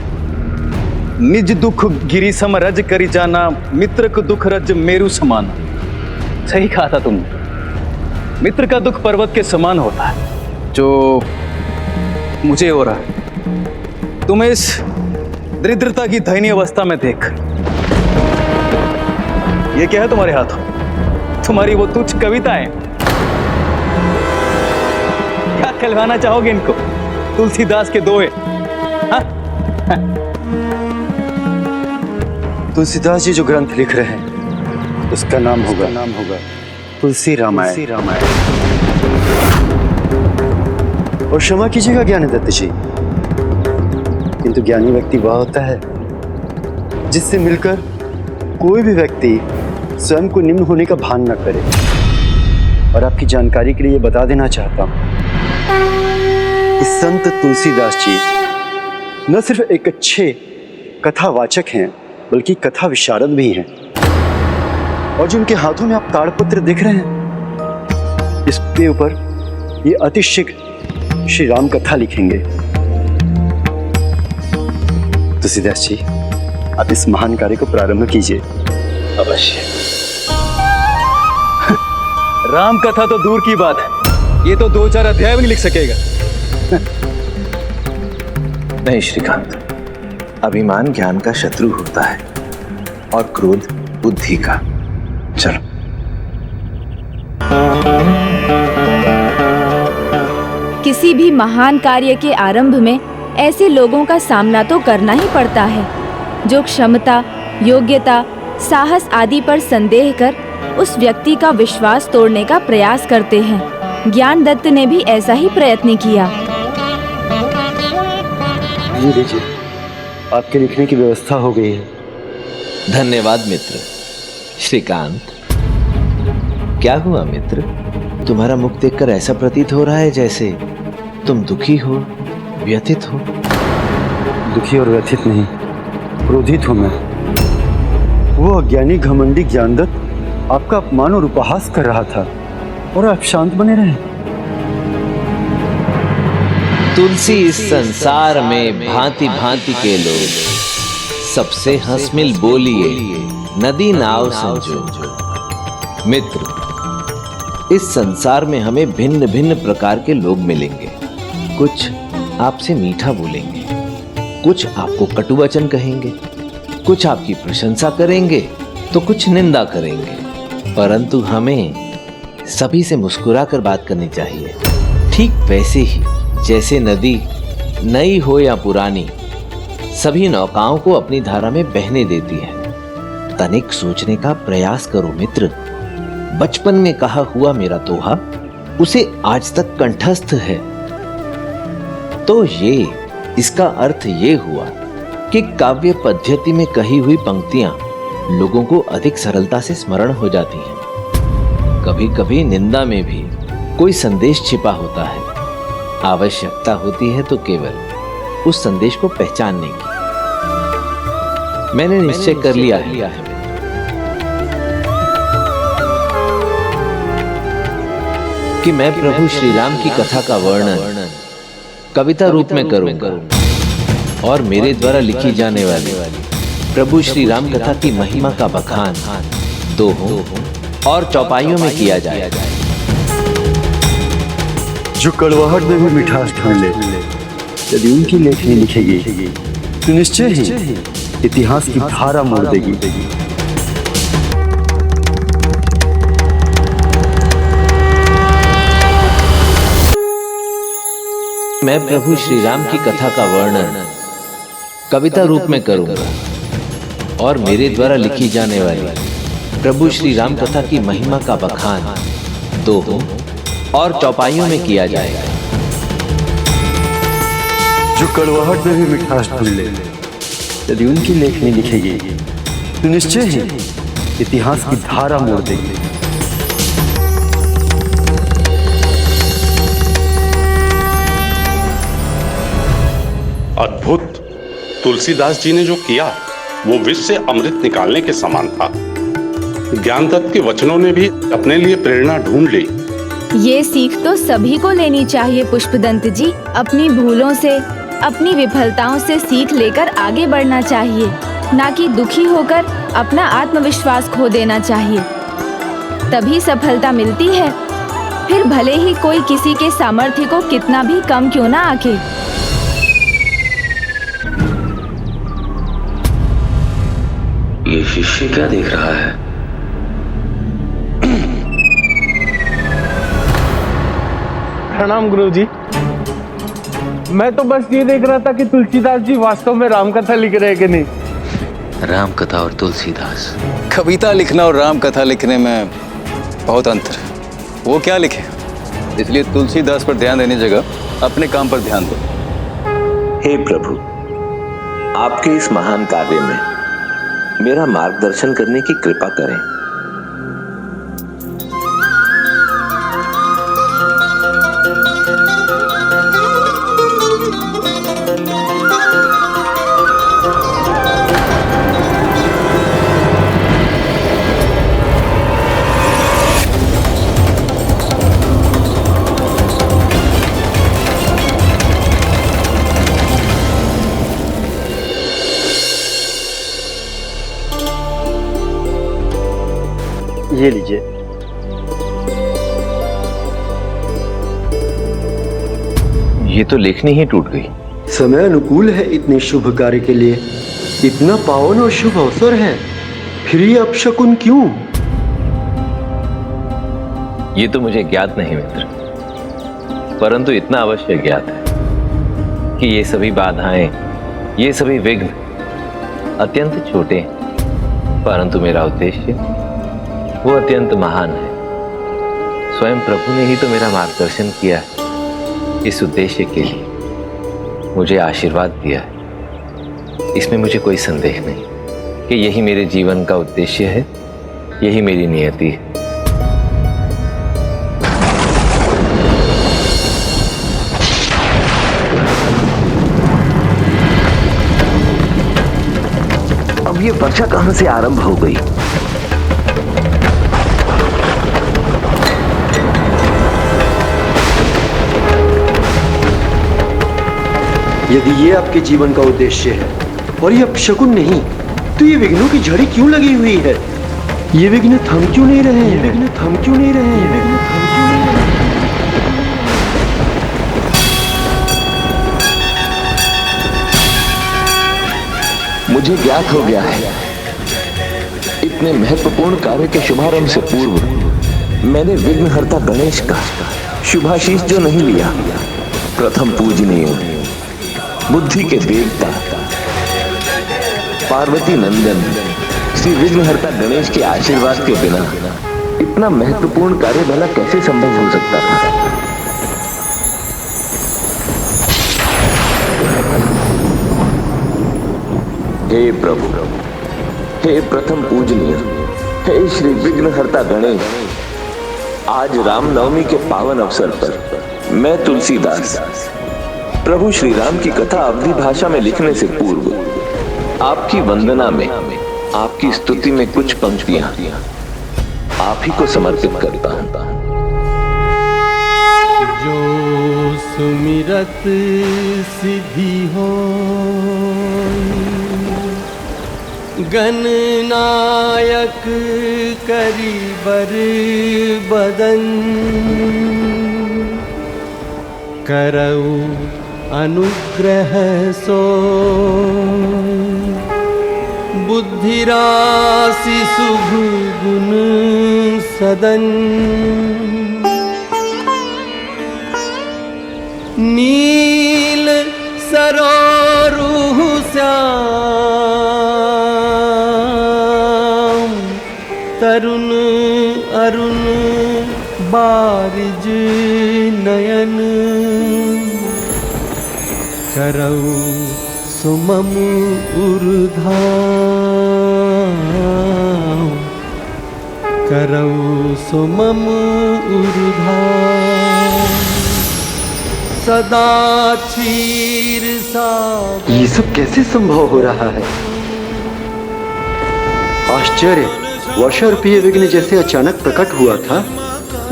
निज दुख गिरी सम रज करी जाना, मित्र को दुख रज मेरु समाना। सही कहा था तुमने, मित्र का दुख पर्वत के समान होता है, जो मुझे हो रहा है। तुम्हें इस दरिद्रता की दयनीय अवस्था में देख, ये क्या है तुम्हारे हाथों? तुम्हारी वो तुच्छ कविताएं, क्या कहलवाना चाहोगे इनको? तुलसीदास के दोहे? हाँ? तुलसीदास जी जो ग्रंथ लिख रहे हैं उसका नाम होगा तुलसी रामायण। और क्षमा कीजिएगा ज्ञानदत्त जी, किंतु ज्ञानी व्यक्ति वह होता है जिससे मिलकर कोई भी व्यक्ति स्वयं को निम्न होने का भान न करे। और आपकी जानकारी के लिए ये बता देना चाहता हूं कि संत तुलसीदास जी न सिर्फ एक अच्छे कथावाचक हैं, बल्कि कथा विशारद भी हैं। और जो उनके हाथों में आप ताड़पत्र देख रहे हैं, इसके ऊपर ये अति शीघ्र श्री राम कथा लिखेंगे। तुलसीदास जी, आप इस महान कार्य को प्रारंभ कीजिए। अवश्य। राम कथा तो दूर की बात है, ये तो 2-4 अध्याय भी नहीं लिख सकेगा। नहीं श्रीकांत, अभिमान ज्ञान का शत्रु होता है और क्रोध बुद्धि का। चलो। किसी भी महान कार्य के आरंभ में ऐसे लोगों का सामना तो करना ही पड़ता है, जो क्षमता, योग्यता, साहस आदि पर संदेह कर उस व्यक्ति का विश्वास तोड़ने का प्रयास करते हैं। ज्ञान दत्त ने भी ऐसा ही प्रयत्न किया। ये लीजिए, आपके लिखने की व्यवस्था हो गई है। धन्यवाद मित्र। श्रीकांत, क्या हुआ मित्र? तुम्हारा मुख देखकर ऐसा प्रतीत हो रहा है जैसे तुम दुखी हो, व्यथित हो। दुखी और व्यथित नहीं, क्रोधित हूं मैं। वो अज्ञानी घमंडी ज्ञानदत्त आपका अपमान और उपहास कर रहा था और आप शांत बने रहे। तुलसी, इस संसार में भांति भांति के लोग, सबसे हंसमिल बोलिए, नदी नाव संजो। मित्र, इस संसार में हमें भिन्न भिन्न प्रकार के लोग मिलेंगे। कुछ आपसे मीठा बोलेंगे, कुछ आपको कटु वचन कहेंगे, कुछ आपकी प्रशंसा करेंगे तो कुछ निंदा करेंगे, परंतु हमें सभी से मुस्कुराकर बात करनी चाहिए। ठीक वैसे ही जैसे नदी, नई हो या पुरानी, सभी नौकाओं को अपनी धारा में बहने देती है। तनिक सोचने का प्रयास करो मित्र। बचपन में कहा हुआ मेरा दोहा उसे आज तक कंठस्थ है। तो इसका अर्थ ये हुआ कि काव्य पद्धति में कही हुई पंक्तियां लोगों को अधिक सरलता से स्मरण हो जाती हैं। कभी कभी निंदा में भी कोई संदेश छिपा होता है। आवश्यकता होती है तो केवल उस संदेश को पहचानने की। मैंने निश्चय कर लिया है कि मैं प्रभु श्री राम की कथा का वर्णन कविता रूप में करूंगा और मेरे द्वारा लिखी जाने वाली प्रभु श्री राम कथा की महिमा का बखान दोहों और चौपाइयों में किया जाएगा। जो कड़वाहट में भी मिठास ढूंढ ले, यदि उनकी लेखनी लिखेगी तो निश्चय ही इतिहास की धारा मोड़ देगी। मैं प्रभु श्री राम की कथा का वर्णन कविता रूप में करूंगा और मेरे द्वारा लिखी जाने वाली प्रभु श्री राम कथा की महिमा का बखान दोहों और चौपाइयों में किया जाएगा। जो कड़वाहट में भी मिठास ढूंढ ले, यदि उनकी लेखनी लिखेगी तो निश्चय ही इतिहास की धारा मोड़ देगी। अद्भुत! तुलसीदास जी ने जो किया वो विष से अमृत निकालने के समान था। ज्ञानदत्त के वचनों ने भी अपने लिए प्रेरणा ढूंढ ली। ये सीख तो सभी को लेनी चाहिए पुष्पदंत जी। अपनी भूलों से, अपनी विफलताओं से सीख लेकर आगे बढ़ना चाहिए, ना कि दुखी होकर अपना आत्मविश्वास खो देना चाहिए। तभी सफलता मिलती है, फिर भले ही कोई किसी के सामर्थ्य को कितना भी कम क्यों ना आके। ये शिष्य क्या देख रहा है? प्रणाम गुरुजी। मैं तो बस ये देख रहा था कि तुलसीदास जी वास्तव में राम कथा लिख रहे हैं कि नहीं। राम कथा और तुलसीदास, कविता लिखना और राम कथा लिखने में बहुत अंतर है। वो क्या लिखे, इसलिए तुलसीदास पर ध्यान देने जगह अपने काम पर ध्यान दो। हे प्रभु, आपके इस महान कार्य में मेरा मार्गदर्शन करने की कृपा करें। ये लीजिए। ये तो लेखनी ही टूट गई। समय अनुकूल है इतने शुभ कार्य के लिए, इतना पावन और शुभ अवसर है, फिर ये अपशकुन क्यों? ये तो मुझे ज्ञात नहीं मित्र, परंतु इतना अवश्य ज्ञात है कि ये सभी बाधाएं, ये सभी विघ्न अत्यंत छोटे हैं, परंतु मेरा उद्देश्य वो अत्यंत महान है। स्वयं प्रभु ने ही तो मेरा मार्गदर्शन किया है। इस उद्देश्य के लिए मुझे आशीर्वाद दिया है। इसमें मुझे कोई संदेह नहीं कि यही मेरे जीवन का उद्देश्य है, यही मेरी नियति है। अब ये वर्षा कहां से आरंभ हो गई? यदि ये आपके जीवन का उद्देश्य है और ये अपशकुन नहीं, तो ये विघ्नों की झड़ी क्यों लगी हुई है? ये विघ्न थम क्यों नहीं रहे हैं? ये विघ्न थम क्यों नहीं रहे हैं? ये विघ्न थम क्यों नहीं रहे हैं? मुझे ज्ञात हो गया है, इतने महत्वपूर्ण कार्य के शुभारंभ से पूर्व मैंने विघ्नहर्ता गणेश का शुभाशीष जो नहीं लिया, प्रथम पूजनीय बुद्धि के देवता पार्वती नंदन श्री विघ्नहर्ता गणेश के आशीर्वाद के बिना इतना महत्वपूर्ण कार्य भला कैसे संभव हो सकता था? हे प्रभु, हे प्रथम पूजनीय, हे श्री विघ्नहर्ता गणेश, आज रामनवमी के पावन अवसर पर मैं तुलसीदास प्रभु श्री राम की कथा अवधी भाषा में लिखने से पूर्व आपकी वंदना में, आपकी स्तुति में कुछ पंक्तियां आप ही को समर्पित करता हूं। जो सुमिरत सिद्धि हो, गणनायक करी बर बदन, करऊ अनुग्रह सो, बुद्धि राशि शुभ गुण सदन, नील सरोरुह श्याम, तरुण अरुण बारिज नयन, करऊ सुमम उर्धा, करऊ सुमम उर्धा, सदा क्षीर सागर। ये सब कैसे संभव हो रहा है? आश्चर्य, वर्षा रूपीय विघ्न जैसे अचानक प्रकट हुआ था,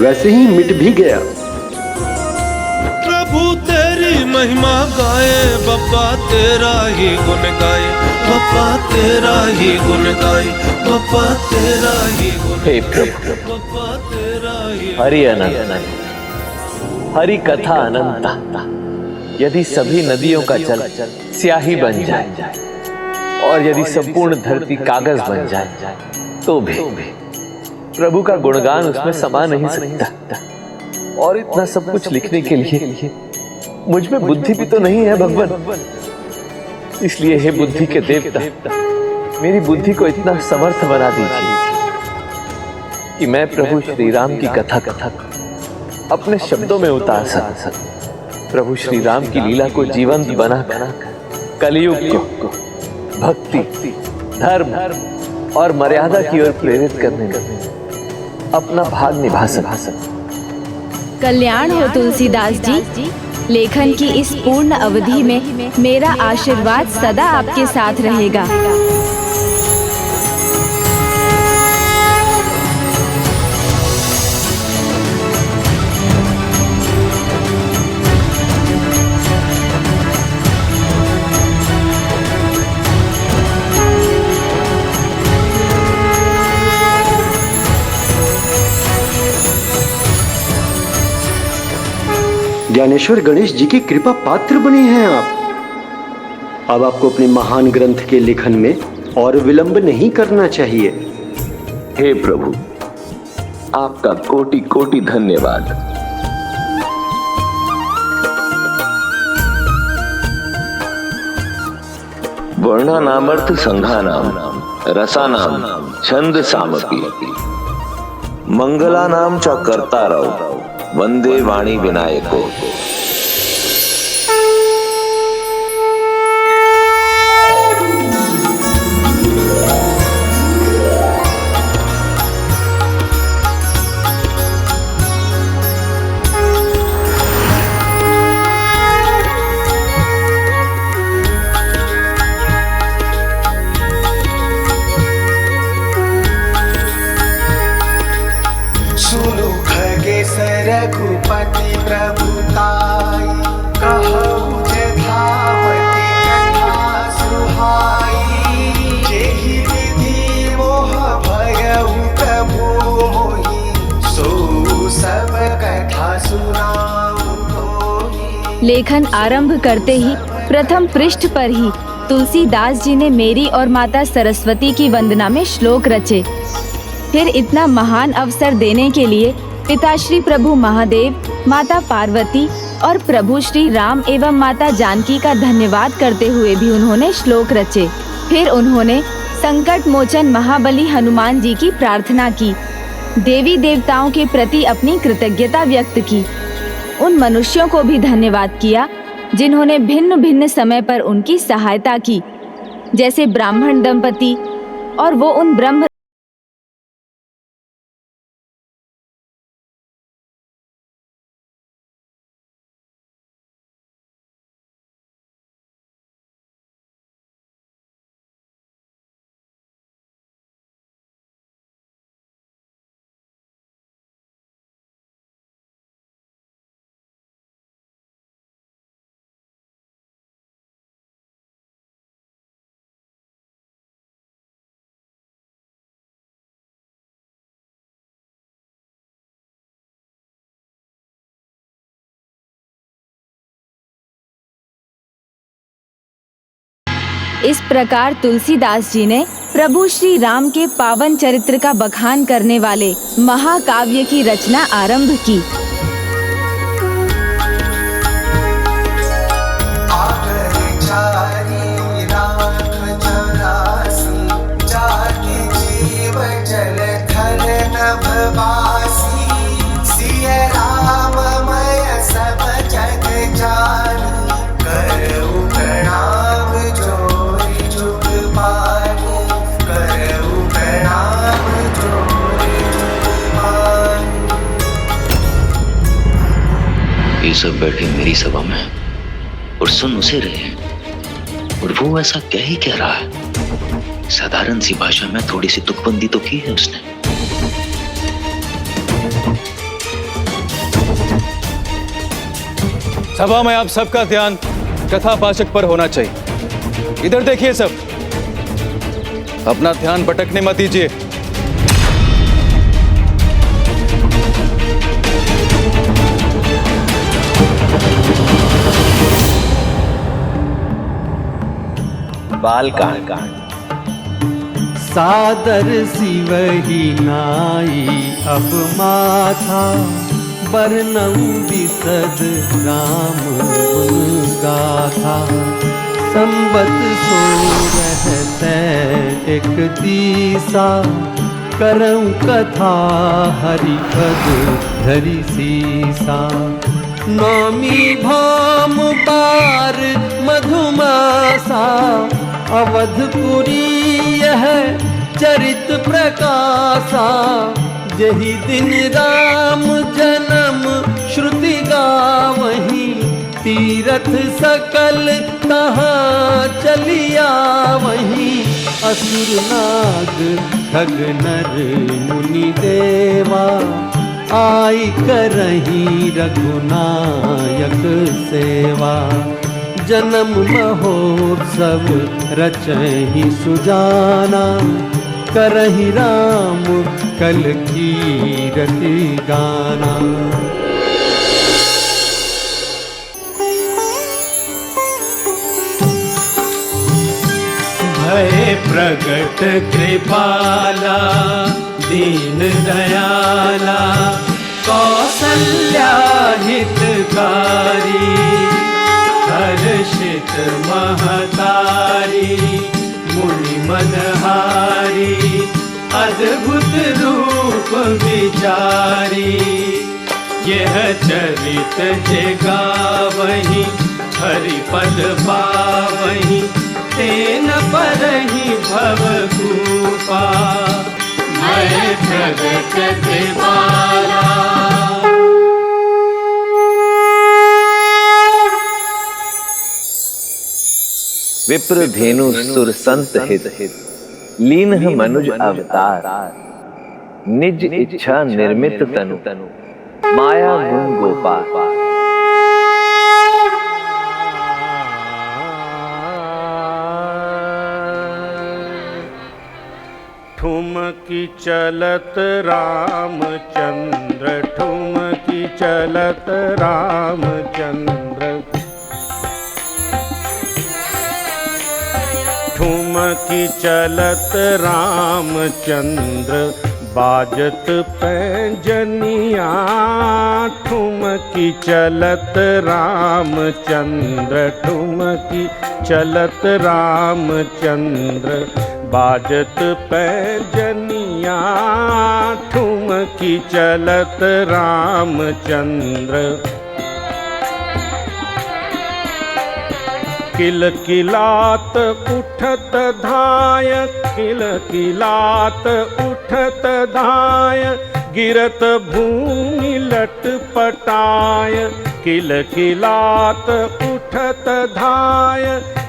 वैसे ही मिट भी गया। प्रभु तेरी महिमा गाए, बप्पा तेरा ही गुण गाए, बप्पा तेरा ही गुण गाए, बप्पा तेरा ही गुण। हे प्रभु, बप्पा तेरा ही हरि अनंत, हरि कथा अनंता। यदि सभी नदियों का जल स्याही बन जाए और यदि संपूर्ण धरती कागज बन जाए तो भी प्रभु का गुणगान उसमें समा नहीं सकता। और इतना सब कुछ लिखने के लिए मुझ में बुद्धि भी तो नहीं है भगवान। इसलिए हे बुद्धि के देवता, मेरी बुद्धि को इतना समर्थ बना दीजिए कि मैं प्रभु श्री राम की कथा अपने शब्दों में उतार सकूं। प्रभु श्री राम की लीला को जीवंत बना कलियुग को भक्ति, धर्म और मर्यादा की ओर प्रेरित करने में अपना भाग निभा सकूं। कल्याण हो तुलसीदास जी। लेखन की इस पूर्ण अवधि में मेरा आशीर्वाद सदा आपके साथ रहेगा। ज्ञानेश्वर गणेश जी की कृपा पात्र बने हैं आप। अब आपको अपने महान ग्रंथ के लेखन में और विलंब नहीं करना चाहिए। हे प्रभु, आपका कोटि कोटि धन्यवाद। वर्णानामर्थ संघानाम रसानाम छंद सामपि मंगला नाम च करता रहो, वंदे वाणी विनायको। रघुपति प्रभुताई कहु जथावती कथा सुहाई, जेहि विधि मोह भयउ प्रभु मोहि, सो सब कथा सुनाऊं तोहि। लेखन आरंभ करते ही प्रथम पृष्ठ पर ही तुलसीदास जी ने मेरी और माता सरस्वती की वंदना में श्लोक रचे। फिर इतना महान अवसर देने के लिए पिताश्री प्रभु महादेव, माता पार्वती और प्रभु श्री राम एवं माता जानकी का धन्यवाद करते हुए भी उन्होंने श्लोक रचे। फिर उन्होंने संकट मोचन महाबली हनुमान जी की प्रार्थना की, देवी देवताओं के प्रति अपनी कृतज्ञता व्यक्त की, उन मनुष्यों को भी धन्यवाद किया जिन्होंने भिन्न भिन्न समय पर उनकी सहायता की, जैसे ब्राह्मण दंपति और वो उन ब्रह्म इस प्रकार तुलसीदास जी ने प्रभु श्री राम के पावन चरित्र का बखान करने वाले महाकाव्य की रचना आरंभ की। ये सब बैठे मेरी सभा में और सुन उसे रहे, और वो ऐसा कह ही क्या रहा है। साधारण सी भाषा में थोड़ी सी तुकबंदी तो की है उसने। सभा में आप सबका ध्यान कथावाचक पर होना चाहिए। इधर देखिए सब, अपना ध्यान भटकने मत दीजिए। बालकांड। सादर सिवही नाई अब माथा, बरनऊ बिसद राम गुण गाथा। संबत सो रहते एक दिशा, करऊं कथा हरि पद धरि सीसा। नौमी भाम बार मधुमासा, अवधपुरी यह चरित प्रकाशा। यही दिन राम जन्म श्रुति गावहीं, तीरथ सकल तहाँ चलिया वहीं। असुर नाग खग नर मुनि देवा, आई करहीं रघुनायक सेवा। जन्म महोत्सव रचहि सुजाना, करहि राम कल कीरति गाना। भय प्रगट कृपाला, दीन दयाला, कौसल्या हितकारी। हर्षित महतारी, मुनि मनहारी, अद्भुत रूप रूप विचारी, यह चरित जगा वही हरि पद पावही, तेन परहि भव कूपा, मैं जगत दिवाला। विप्र धेनु सुर संत हित, लीन मनुज अवतार, निज इच्छा निर्मित तनु, माया गुण गोपाल। ठुमकी चलत रामचंद्र, ठुमकी चलत रामचंद्र, ठुमकी चलत रामचंद्र, बाजत पैंजनिया, ठुमकी चलत रामचंद्र, ठुमकी चलत रामचंद्र, बाजत पैंजनिया, ठुमकी चलत रामचंद्र, किलकिलात उठत धाय, किलकिलात उठत धाय, गिरत भूमि लटपटाय, किलकिलात उठत धाय,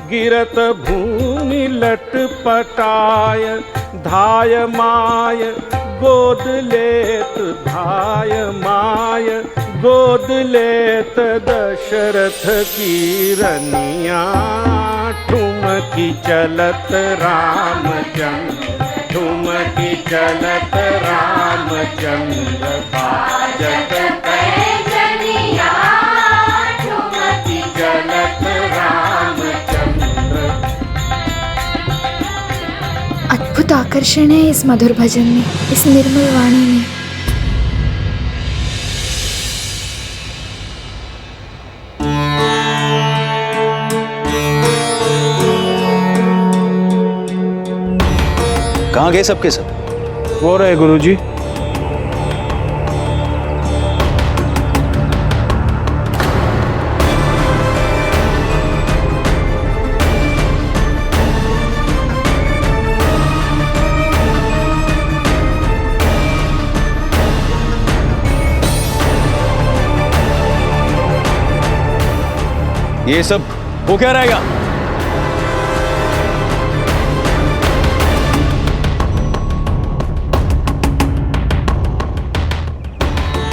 गिरत भूमि लटपटाय, धाय माय गोद लेत, धाय माय गोद लेत, दशरथ की रनिया, ठुमकी चलत रामचंद्र, ठुमकी चलत रामचंद्र, बाजत पैंजनिया, ठुमकी चलत रामचंद्र। अद्भुत आकर्षण है इस मधुर भजन में, इस निर्मल वाणी में। कहाँ गए सबके सब? वो रहे गुरुजी। ये सब वो क्या रहेगा?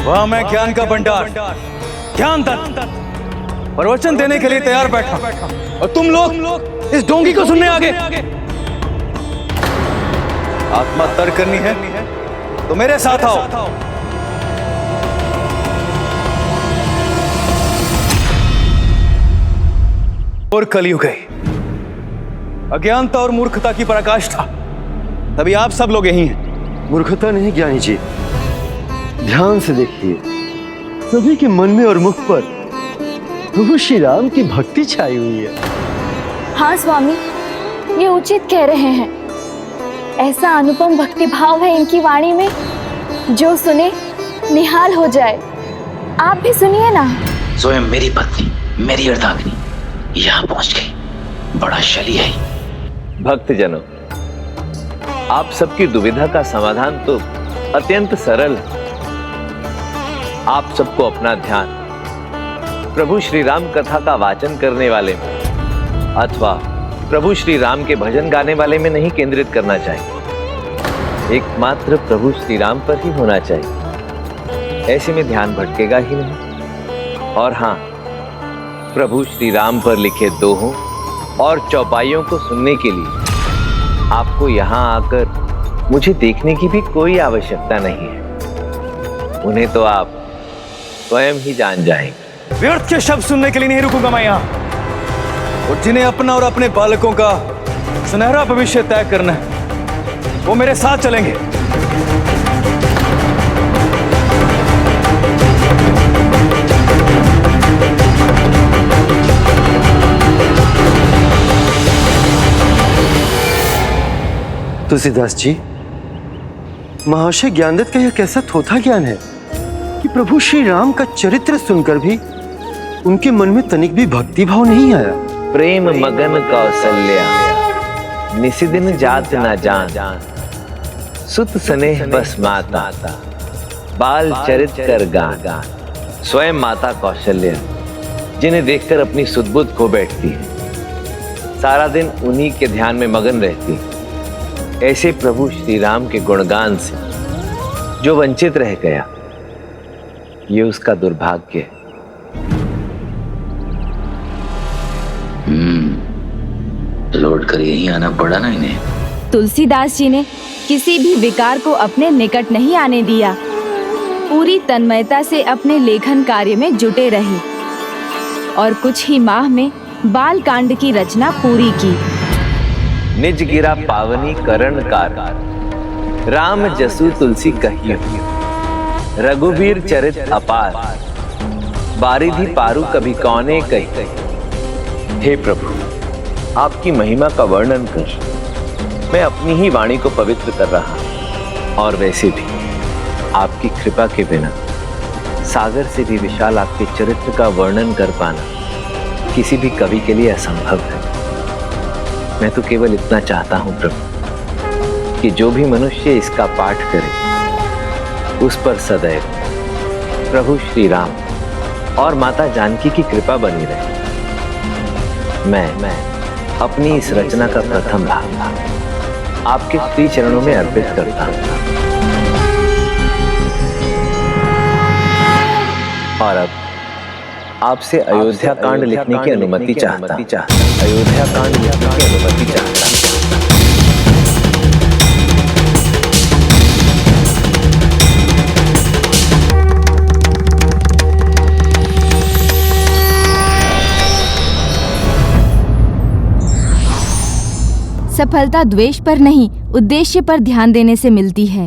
वह मैं ज्ञान का भंडार, ज्ञान तत्व प्रवचन देने के लिए तैयार बैठा, और तुम लोग इस डोंगी को सुनने आगे। आत्मा तर्क करनी है तो मेरे साथ आओ। और कलयुग है, अज्ञानता और मूर्खता की पराकाष्ठा, तभी आप सब लोग यही हैं। मूर्खता नहीं ज्ञानी जी, ध्यान से देखिए, सभी के मन में और मुख पर प्रभु श्री राम की भक्ति छाई हुई है। हाँ स्वामी, ये उचित कह रहे हैं। ऐसा अनुपम भक्ति भाव है इनकी वाणी में, जो सुने निहाल हो जाए। आप भी सुनिए ना। स्वयं मेरी पत्नी, मेरी अर्धांगिनी यहाँ पहुंच गई। बड़ा शली है। भक्तजनों, आप सबकी दुविधा का समाधान तो अत्यंत सरल है। आप सबको अपना ध्यान प्रभु श्री राम कथा का वाचन करने वाले में अथवा प्रभु श्री राम के भजन गाने वाले में नहीं केंद्रित करना चाहिए, एकमात्र प्रभु श्री राम पर ही होना चाहिए। ऐसे में ध्यान भटकेगा ही नहीं। और हाँ, प्रभु श्री राम पर लिखे दोहों और चौपाइयों को सुनने के लिए आपको यहाँ आकर मुझे देखने की भी कोई आवश्यकता नहीं है। उन्हें तो आप स्वयं ही जान जाएंगे। व्यर्थ के शब्द सुनने के लिए नहीं रुकूंगा मैं यहाँ। और जिन्हें अपना और अपने बालकों का सुनहरा भविष्य तय करना है, वो मेरे साथ चलेंगे। तुलसीदास जी, महाशय ज्ञानदत्त का यह कैसा थोथा ज्ञान है कि प्रभु श्री राम का चरित्र सुनकर भी उनके मन में तनिक भी भक्ति भाव नहीं आया। प्रेम मगन कौशल्या निसिदिन जात न जान, सुत स्नेह बस माता, बाल चरित कर गान। स्वयं माता कौशल्या जिन्हें देखकर अपनी सुध-बुध खो बैठती है, सारा दिन उन्हीं के ध्यान में मगन रहती है। ऐसे प्रभु श्री राम के गुणगान से जो वंचित रह गया, ये उसका दुर्भाग्य है। लौट कर यहीं आना पड़ा ना इन्हें। तुलसीदास जी ने किसी भी विकार को अपने निकट नहीं आने दिया, पूरी तन्मयता से अपने लेखन कार्य में जुटे रहे और कुछ ही माह में बाल कांड की रचना पूरी की। निज गिरा पावनी करण कार, राम जसु तुलसी कहियो, रघुवीर चरित अपार, बारिधि पारु कभी कौने कही। हे प्रभु, आपकी महिमा का वर्णन कर मैं अपनी ही वाणी को पवित्र कर रहा हूं, और वैसे भी आपकी कृपा के बिना सागर से भी विशाल आपके चरित्र का वर्णन कर पाना किसी भी कवि के लिए असंभव है। मैं तो केवल इतना चाहता हूं प्रभु कि जो भी मनुष्य इसका पाठ करे उस पर सदैव प्रभु श्री राम और माता जानकी की कृपा बनी रहे। मैं अपनी इस रचना का प्रथम भाग आपके श्री चरणों में अर्पित करता हूं। और अब आपसे अयोध्या कांड लिखने की अनुमति चाहता। अयोध्या कांड लिखने की अनुमति चाहता। सफलता द्वेष पर नहीं, उद्देश्य पर ध्यान देने से मिलती है।